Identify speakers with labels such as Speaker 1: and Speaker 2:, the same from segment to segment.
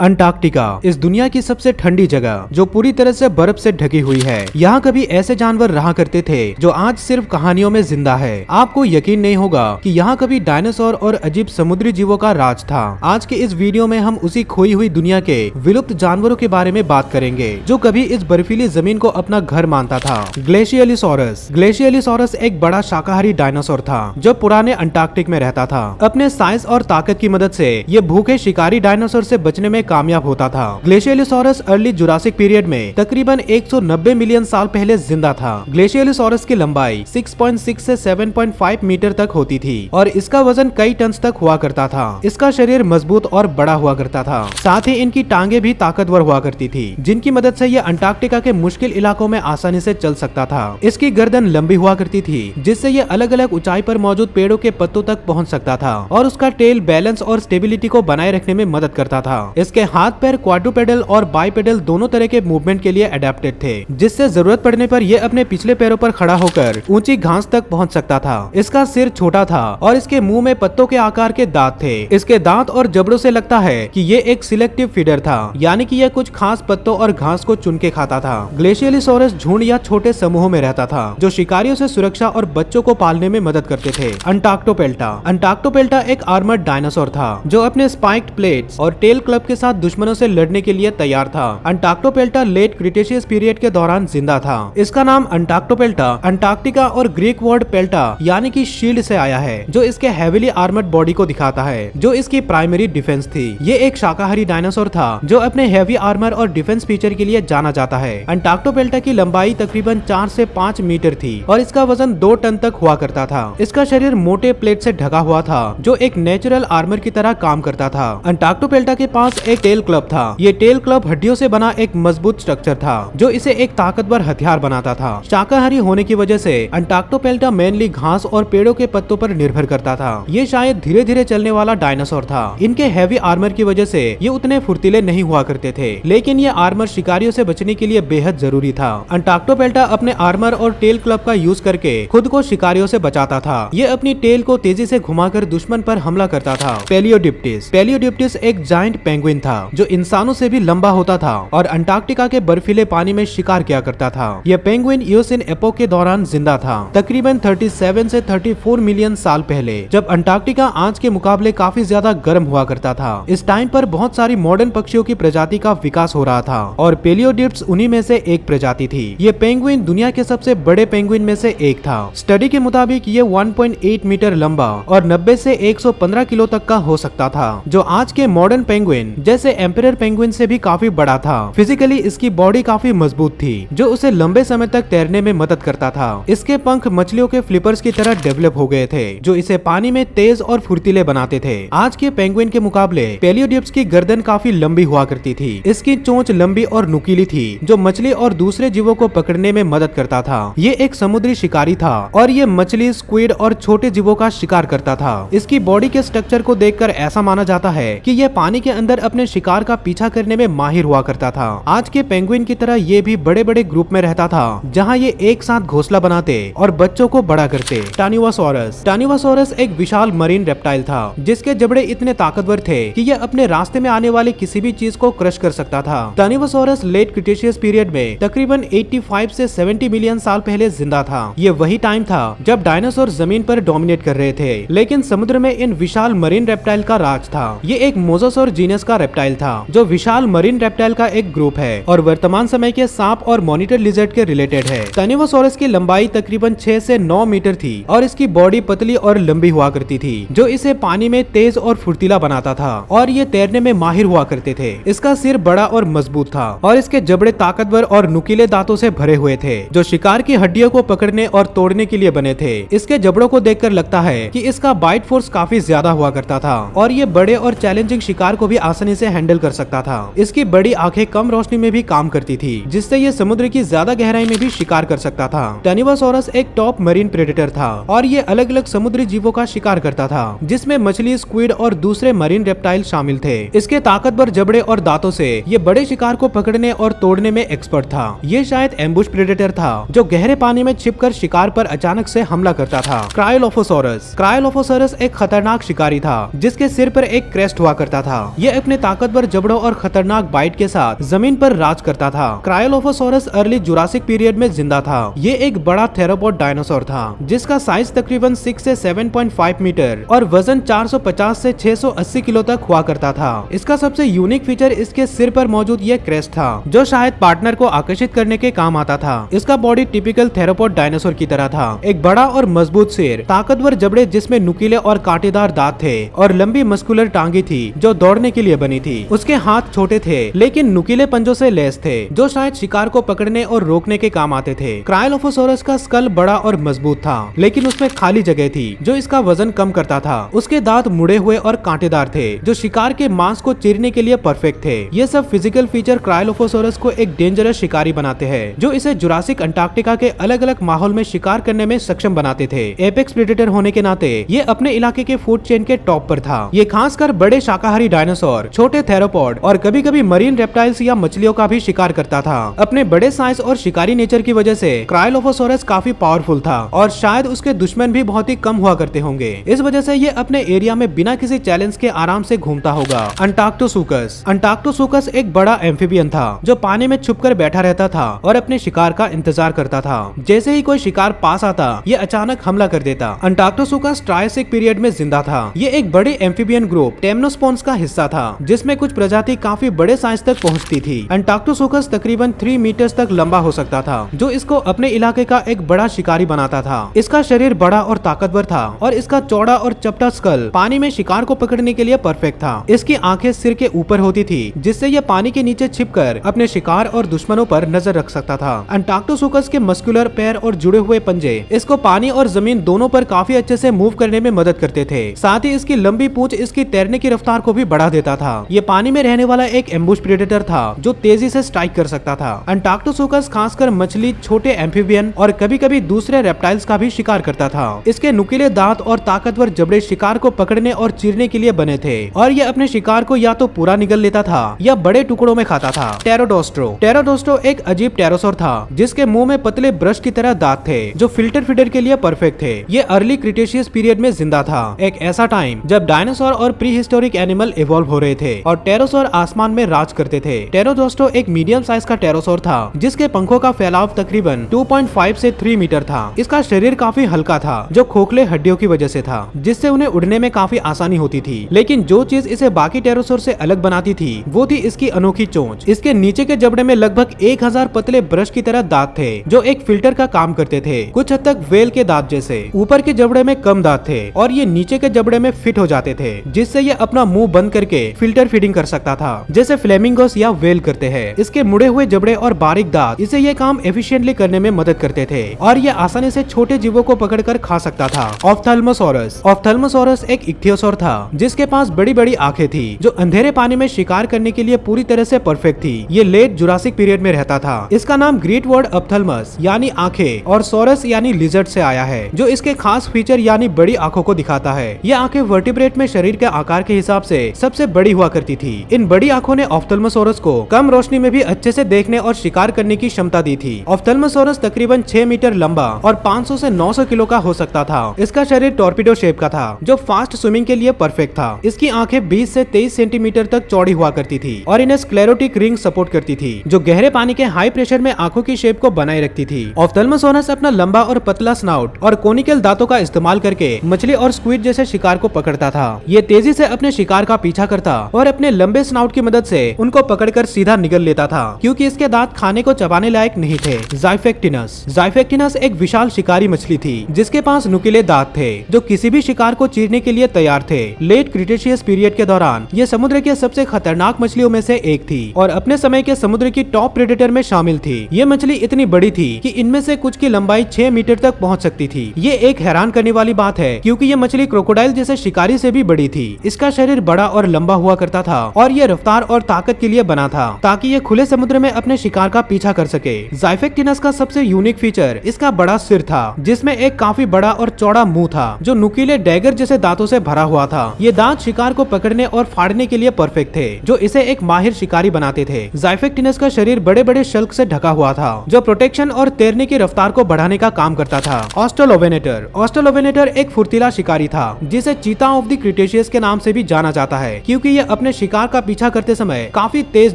Speaker 1: Antarctica इस दुनिया की सबसे ठंडी जगह जो पूरी तरह से बर्फ से ढकी हुई है। यहाँ कभी ऐसे जानवर रहा करते थे जो आज सिर्फ कहानियों में जिंदा है। आपको यकीन नहीं होगा कि यहाँ कभी डायनासोर और अजीब समुद्री जीवों का राज था। आज के इस वीडियो में हम उसी खोई हुई दुनिया के विलुप्त जानवरों के बारे में बात करेंगे जो कभी इस बर्फीली जमीन को अपना घर मानता था। ग्लेशियलिसोरस। ग्लेशियलिसोरस एक बड़ा शाकाहारी डायनासोर था जो पुराने अंटार्कटिक में रहता था। अपने साइज और ताकत की मदद से ये भूखे शिकारी डायनासोर से बचने में कामयाब होता था। ग्लेशियलिसोरस अर्ली जुरासिक पीरियड में तकरीबन 190 मिलियन साल पहले जिंदा था। ग्लेशियलिसोरस की लंबाई 6.6 से 7.5 मीटर तक होती थी और इसका वजन कई टन तक हुआ करता था। इसका शरीर मजबूत और बड़ा हुआ करता था। साथ ही इनकी टांगे भी ताकतवर हुआ करती थी जिनकी मदद से यह अंटार्कटिका के मुश्किल इलाकों में आसानी से चल सकता था। इसकी गर्दन लंबी हुआ करती थी जिससे यह अलग अलग ऊंचाई पर मौजूद पेड़ों के पत्तों तक पहुंच सकता था और उसका टेल बैलेंस और स्टेबिलिटी को बनाए रखने में मदद करता था। इसके हाथ पैर क्वाड्रूपेडल और बाइपेडल दोनों तरह के मूवमेंट के लिए अडेप्टेड थे जिससे जरूरत पड़ने पर यह अपने पिछले पैरों पर खड़ा होकर ऊंची घास तक पहुंच सकता था। इसका सिर छोटा था और इसके मुंह में पत्तों के आकार के दांत थे। इसके दांत और जबड़ों से लगता है कि ये एक सिलेक्टिव फीडर था, यानी कि यह कुछ खास पत्तों और घास को चुन के खाता था। ग्लेशियलिसोरस झुंड या छोटे समूहों में रहता था जो शिकारियों से सुरक्षा और बच्चों को पालने में मदद करते थे। अंटार्क्टोपेल्टा। अंटार्क्टोपेल्टा एक आर्मर्ड डायनासोर था जो अपने स्पाइक्ड प्लेट्स और टेल क्लब के साथ दुश्मनों से लड़ने के लिए तैयार था। अंटार्क्टोपेल्टा लेट क्रिटेशियस पीरियड के दौरान जिंदा था। इसका नाम अंटार्क्टोपेल्टा अंटार्कटिका और ग्रीक वर्ड पेल्टा यानी कि शील्ड से आया है जो इसके हेवीली आर्मर्ड बॉडी को दिखाता है जो इसकी प्राइमरी डिफेंस थी। ये एक शाकाहारी डायनासोर था जो अपने हेवी आर्मर और डिफेंस फीचर के लिए जाना जाता है। अंटार्क्टोपेल्टा की लंबाई तकरीबन 4 से 5 मीटर थी और इसका वजन 2 टन तक हुआ करता था। इसका शरीर मोटे प्लेट से ढका हुआ था जो एक नेचुरल आर्मर की तरह काम करता था। अंटार्क्टोपेल्टा के पास एक टेल क्लब था। ये टेल क्लब हड्डियों से बना एक मजबूत स्ट्रक्चर था जो इसे एक ताकतवर हथियार बनाता था। शाकाहारी होने की वजह से अंटार्क्टोपेल्टा मेनली घास और पेड़ों के पत्तों पर निर्भर करता था। ये शायद धीरे धीरे चलने वाला डायनासोर था। इनके हैवी आर्मर की वजह से ये उतने फुर्तीले नहीं हुआ करते थे, लेकिन ये आर्मर शिकारियों से बचने के लिए बेहद जरूरी था। अंटार्क्टोपेल्टा अपने आर्मर और टेल क्लब का यूज करके खुद को शिकारियों से बचाता था। ये अपनी टेल को तेजी से घुमाकर दुश्मन पर हमला करता था। पेलियोडिप्टिस। पेलियोडिप्टिस एक जायंट पेंगुइन था जो इंसानों से भी लंबा होता था और अंटार्कटिका के बर्फीले पानी में शिकार किया करता था। यह पेंगुइन इयोसिन एपोक के दौरान जिंदा था, तकरीबन 37 से 34 मिलियन साल पहले, जब अंटार्कटिका आज के मुकाबले काफी ज्यादा गर्म हुआ करता था। इस टाइम पर बहुत सारी मॉडर्न पक्षियों की प्रजाति का विकास हो रहा था और पेलियोडिप्टिस उन्हीं में से एक प्रजाति थी। ये पेंगुइन दुनिया के सबसे बड़े पेंगुइन में से एक था। स्टडी के मुताबिक ये 1.8 मीटर लंबा और 90 से 115 किलो तक का हो सकता था, जो आज के मॉडर्न पेंगुइन जैसे एम्परर पेंगुइन से भी काफी बड़ा था। फिजिकली इसकी बॉडी काफी मजबूत थी जो उसे लंबे समय तक तैरने में मदद करता था। इसके पंख मछलियों के फ्लिपर्स की तरह डेवलप हो गए थे जो इसे पानी में तेज और फुर्तीले बनाते थे। आज के पेंगुइन के मुकाबले पेलियोडिप्टिस की गर्दन काफी लंबी हुआ करती थी। इसकी चोंच लंबी और नुकीली थी जो मछली और दूसरे जीवों को पकड़ने में मदद करता था। ये एक समुद्री शिकारी था और ये मछली, स्क्विड और छोटे जीवों का शिकार करता था। इसकी बॉडी के स्ट्रक्चर को देखकर ऐसा माना जाता है कि यह पानी के अंदर अपने शिकार का पीछा करने में माहिर हुआ करता था। आज के पेंगुइन की तरह ये भी बड़े बड़े ग्रुप में रहता था जहाँ ये एक साथ घोंसला बनाते और बच्चों को बड़ा करते। टानिवासोरस। टानिवासोरस एक विशाल मरीन रेप्टाइल था जिसके जबड़े इतने ताकतवर थे कि यह अपने रास्ते में आने वाली किसी भी चीज को क्रश कर सकता था। टानिवासोरस लेट क्रिटेशियस पीरियड में तकरीबन 85 से 70 मिलियन साल पहले जिंदा था। ये वही टाइम था जब डायनासोर जमीन पर डोमिनेट कर रहे थे, लेकिन समुद्र में इन विशाल मरीन रेप्टाइल का राज था। ये एक मोसासौर जीनस का रेप्टाइल था जो विशाल मरीन रेप्टाइल का एक ग्रुप है और वर्तमान समय के सांप और मॉनिटर लिजर्ड के रिलेटेड है। टानिवासोरस की लंबाई तकरीबन 6 से 9 मीटर थी और इसकी बॉडी पतली और लंबी हुआ करती थी जो इसे पानी में तेज और फुर्तीला बनाता था और ये तैरने में माहिर हुआ करते थे। इसका सिर बड़ा और मजबूत था और इसके जबड़े ताकतवर और नुकीले दांतों से भरे हुए थे जो शिकार की हड्डियों को पकड़ने और तोड़ने के लिए बने थे। इसके जबड़ों को देखकर लगता है कि इसका बाइट फोर्स काफी ज्यादा हुआ करता था और ये बड़े और चैलेंजिंग शिकार को भी आसानी से हैंडल कर सकता था। इसकी बड़ी आंखें कम रोशनी में भी काम करती थी जिससे ये समुद्र की ज्यादा गहराई में भी शिकार कर सकता था। टानिवासोरस एक टॉप मरीन प्रेडेटर था और ये अलग अलग समुद्री जीवों का शिकार करता था जिसमें मछली, स्क्विड और दूसरे मरीन रेप्टाइल शामिल थे। इसके ताकतवर जबड़े और दांतों से ये बड़े शिकार को पकड़ने और तोड़ने में एक्सपर्ट था। ये शायद एम्बुश प्रेडेटर था जो गहरे पानी में छिपकर शिकार पर अचानक से हमला करता था। क्रायोलोफोसोरस। क्रायोलोफोसोरस एक खतरनाक शिकारी था जिसके सिर पर एक क्रेस्ट हुआ करता था। ये अपने ताकतवर जबड़ों और खतरनाक बाइट के साथ जमीन पर राज करता था। क्रायोलोफोसोरस अर्ली जुरासिक पीरियड में जिंदा था। ये एक बड़ा थेरोपोड डायनासोर था जिसका साइज तकरीबन 6 से 7.5 मीटर और वजन 450 से 680 किलो तक हुआ करता था। इसका सबसे यूनिक फीचर इसके सिर पर मौजूद ये क्रेस्ट था जो शायद पार्टनर को आकर्षित करने के काम आता था। इसका बॉडी टिपिकल थेरोपोड डायनासोर की तरह था, एक बड़ा और मजबूत सिर, ताकतवर जबड़े जिसमें नुकीले और कांटेदार दांत थे और लंबी मस्कुलर टांगे थी जो दौड़ने के लिए बनी थी। उसके हाथ छोटे थे लेकिन नुकीले पंजों से लैस थे जो शायद शिकार को पकड़ने और रोकने के काम आते थे। क्रायोलोफोसोरस का स्कल बड़ा और मजबूत था लेकिन उसमें खाली जगह थी जो इसका वजन कम करता था। उसके दांत मुड़े हुए और कांटेदार थे जो शिकार के मांस को चीरने के लिए परफेक्ट थे। ये सब फिजिकल फीचर क्रायोलोफोसोरस को एक डेंजरस शिकारी बनाते हैं जो इसे जुरासिक अंटार्कटिका के अलग अलग माहौल में शिकार करने में सक्षम बनाते थे। एपेक्स प्रेडेटर होने के नाते ये अपने इलाके के फूड चेन के टॉप पर था। ये खासकर बड़े शाकाहारी डायनासोर, छोटे थेरोपोड और कभी कभी मरीन रेप्टाइल्स या मछलियों का भी शिकार करता था। अपने बड़े साइज और शिकारी नेचर की वजह से क्रायोलोफोसोरस काफी पावरफुल था और शायद उसके दुश्मन भी बहुत ही कम हुआ करते होंगे। इस वजह से ये अपने एरिया में बिना किसी चैलेंज के आराम से घूमता होगा। अंटार्क्टोसूकस। अंटार्क्टोसूकस एक बड़ा एम्फीबियन था जो पानी में छुपकर बैठा रहता था और अपने शिकार का इंतजार करता था। जैसे ही कोई शिकार पास आता ये अचानक हमला कर देता। अंटार्क्टोसूकस ट्रायसिक पीरियड में जिंदा था। ये एक बड़े एम्फीबियन ग्रुप टेम्नोस्पोन्स का हिस्सा था जिसमें कुछ प्रजाति काफी बड़े साइज तक पहुंचती थी। अंटार्क्टोसूकस तकरीबन 3 मीटर्स तक लंबा हो सकता था जो इसको अपने इलाके का एक बड़ा शिकारी बनाता था। इसका शरीर बड़ा और ताकतवर था और इसका चौड़ा और चपटा स्कल पानी में शिकार को पकड़ने के लिए परफेक्ट था। इसकी आंखें सिर के ऊपर होती थी जिससे यह पानी के नीचे छिपकर अपने शिकार और दुश्मनों पर नजर रख सकता था। अंटार्क्टोसूकस के मस्कुलर पैर और जुड़े हुए पंजे इसको पानी और जमीन दोनों पर काफी अच्छे से मूव करने में मदद करते थे। साथ ही इसकी लंबी पूंछ इसकी तैरने की रफ्तार को भी बढ़ा देता था। ये पानी में रहने वाला एक एम्बुश प्रेडेटर था जो तेजी से स्ट्राइक कर सकता था। अंटार्क्टोसूकस खासकर मछली, छोटे एम्फीबियन और कभी कभी दूसरे रेप्टाइल्स का भी शिकार करता था। इसके नुकीले दांत और ताकतवर जबड़े शिकार को पकड़ने और चीरने के लिए बने थे और ये अपने शिकार को या तो पूरा निगल लेता था या बड़े टुकड़ों में खाता था। टेरोडोस्ट्रो। टेरोडोस्ट्रो एक अजीब टेरोसोर था जिसके मुंह में पतले ब्रश की तरह दांत थे जो फिल्टर फीडर के लिए परफेक्ट थे। ये अर्ली क्रिटेशियस पीरियड में जिंदा था, एक ऐसा टाइम जब डायनासोर और प्री हिस्टोरिक एनिमल इवॉल्व हो रहे थे और टेरोसोर आसमान में राज करते थे। टेरोडोस्ट्रो एक मीडियम साइज का टेरोसोर था जिसके पंखों का फैलाव तकरीबन 2.5 से 3 मीटर था। इसका शरीर काफी हल्का था जो खोखले हड्डियों की वजह से था जिससे उन्हें उड़ने में काफी आसानी होती थी। लेकिन जो चीज इसे बाकी टेरोसोर से अलग बनाती थी वो थी इसकी अनोखी चोंच। इसके नीचे के जबड़े में लगभग 1000 पतले ब्रश की तरह दांत थे जो एक फिल्टर का काम करते थे, कुछ हद तक व्हेल के दांत जैसे। ऊपर के जबड़े में कम दांत थे और ये नीचे के जबड़े में फिट हो जाते थे जिससे ये अपना मुंह बंद करके फिल्टर फीडिंग कर सकता था जैसे फ्लेमिंगोस या व्हेल करते हैं। इसके मुड़े हुए जबड़े और बारीक दांत इसे ये काम एफिशिएंटली करने में मदद करते थे और ये आसानी से छोटे जीवों को पकड़कर खा सकता था। ऑफ्थाल्मोसोरस। ऑफ्थाल्मोसोरस एक इक्थियोसोर था जिसके पास बड़ी बड़ी आंखें थी जो अंधेरे पानी में शिकार करने के लिए पूरी तरह से परफेक्ट थी। ये लेट जुरासिक पीरियड में रहता था। इसका नाम ग्रीक वर्ड ऑप्थल्मस यानी आंखें और सोरस यानी लिजर्ड से आया है जो इसके खास फीचर यानी बड़ी आंखों को दिखाता है। ये आंखें वर्टिब्रेट में शरीर के आकार के हिसाब से सबसे बड़ी हुआ करती थी। इन बड़ी आंखों ने ऑफ्थाल्मोसोरस को कम रोशनी में भी अच्छे से देखने और शिकार करने की क्षमता दी थी। ऑफ्थाल्मोसोरस तकरीबन 6 मीटर लंबा और 500 से 900 किलो का हो सकता था। इसका शरीर टॉर्पिडो शेप का था जो फास्ट स्विमिंग के लिए परफेक्ट था। इसकी आंखें 20 से 23 सेंटीमीटर तक चौड़ी हुआ करती थी और इन्हें स्क्लेरोटिक रिंग सपोर्ट करती थी जो गहरे पानी के हाई प्रेशर में आंखों की शेप को बनाए रखती थी। ऑफ्थाल्मोसोरस अपना लंबा और पतला स्नाउट और कोनिकल दांतों का इस्तेमाल करके मछली और स्क्विड जैसे शिकार को पकड़ता था। ये तेजी से अपने शिकार का पीछा करता और अपने लंबे स्नाउट की मदद से उनको पकड़कर सीधा निगल लेता था क्योंकि इसके दांत खाने को चबाने लायक नहीं थे। ज़ाइफेक्टिनस। ज़ाइफेक्टिनस एक विशाल शिकारी मछली थी जिसके पास नुकीले दांत थे जो किसी भी शिकार को चीरने के लिए तैयार थे। लेट क्रिटेशियस पीरियड के दौरान ये समुद्र के सबसे खतरनाक मछलियों में से एक थी और अपने समय के समुद्र की टॉप प्रेडेटर में शामिल थी। ये मछली इतनी बड़ी थी कि इनमें से कुछ की लंबाई 6 मीटर तक पहुंच सकती थी। ये एक हैरान करने वाली बात है क्योंकि ये मछली क्रोकोडाइल जैसे शिकारी से भी बड़ी थी। इसका शरीर बड़ा और लंबा हुआ करता था और ये रफ्तार और ताकत के लिए बना था ताकि ये खुले समुद्र में अपने शिकार का पीछा कर सके। ज़ाइफेक्टिनस का सबसे यूनिक फीचर इसका बड़ा सिर था जिसमें एक काफी बड़ा और चौड़ा मुंह था जो नुकीले डैगर जैसे दांतों से भरा हुआ था। ये दांत शिकार को पकड़ने और फाड़ने के लिए परफेक्ट थे जो इसे एक माहिर शिकारी बनाते थे। ज़ाइफेक्टिनस का शरीर बड़े बड़े शल्क से ढका हुआ था जो प्रोटेक्शन और तैरने की रफ्तार को बढ़ाने का काम करता था। ऑस्ट्रेलोवेनेटर। ऑस्ट्रेलोवेनेटर एक फुर्तीला शिकारी था जिसे चीता ऑफ द क्रिटेशियस के नाम से भी जाना जाता है क्योंकि ये अपने शिकार का पीछा करते समय काफी तेज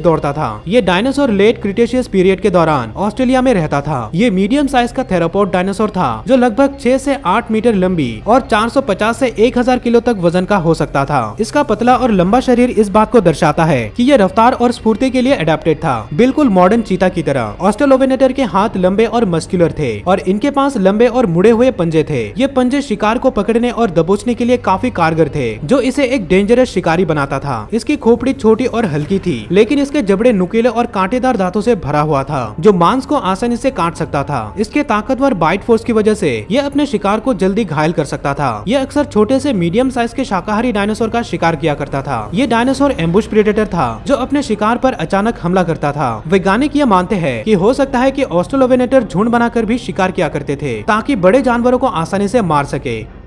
Speaker 1: दौड़ता था। ये डायनासोर लेट क्रिटेशियस पीरियड के दौरान ऑस्ट्रेलिया में रहता था। ये मीडियम साइज का थेरोपोड डायनासोर था जो लगभग 6 से 8 मीटर लंबी और 450 से 1000 किलो तक वजन का हो सकता था। इसका पतला और लंबा शरीर इस बात को दर्शाता है कि ये रफ्तार और स्फूर्ति के लिए अडेप्टेड था, बिल्कुल मॉडर्न चीता की तरह। ऑस्ट्रेलोवेनेटर के हाथ लंबे और मस्कुलर थे और इनके पास लंबे और मुड़े हुए पंजे थे। ये पंजे शिकार को पकड़ने और दबोचने के लिए काफी कारगर थे, जो इसे एक डेंजरस शिकारी बनाता था। इसकी खोपड़ी छोटी और हल्की थी, लेकिन इसके जबड़े नुकीले और कांटेदार दांतों से भरा हुआ था, जो मांस को आसानी से काट सकता था। इसके ताकतवर बाइट फोर्स की वजह से यह अपने शिकार को जल्दी घायल कर सकता था। यह अक्सर छोटे से मीडियम साइज के शाकाहारी डायनासोर का शिकार किया करता था। ये डायनासोर एम्बुश प्रेडेटर था जो अपने शिकार पर अचानक हमला करता था। वैज्ञानिक ये मानते हैं कि हो सकता है कि ऑस्ट्रेलोवेनेटर झुंड बनाकर भी शिकार किया करते थे ताकि बड़े जानवरों को आसानी से मार सके।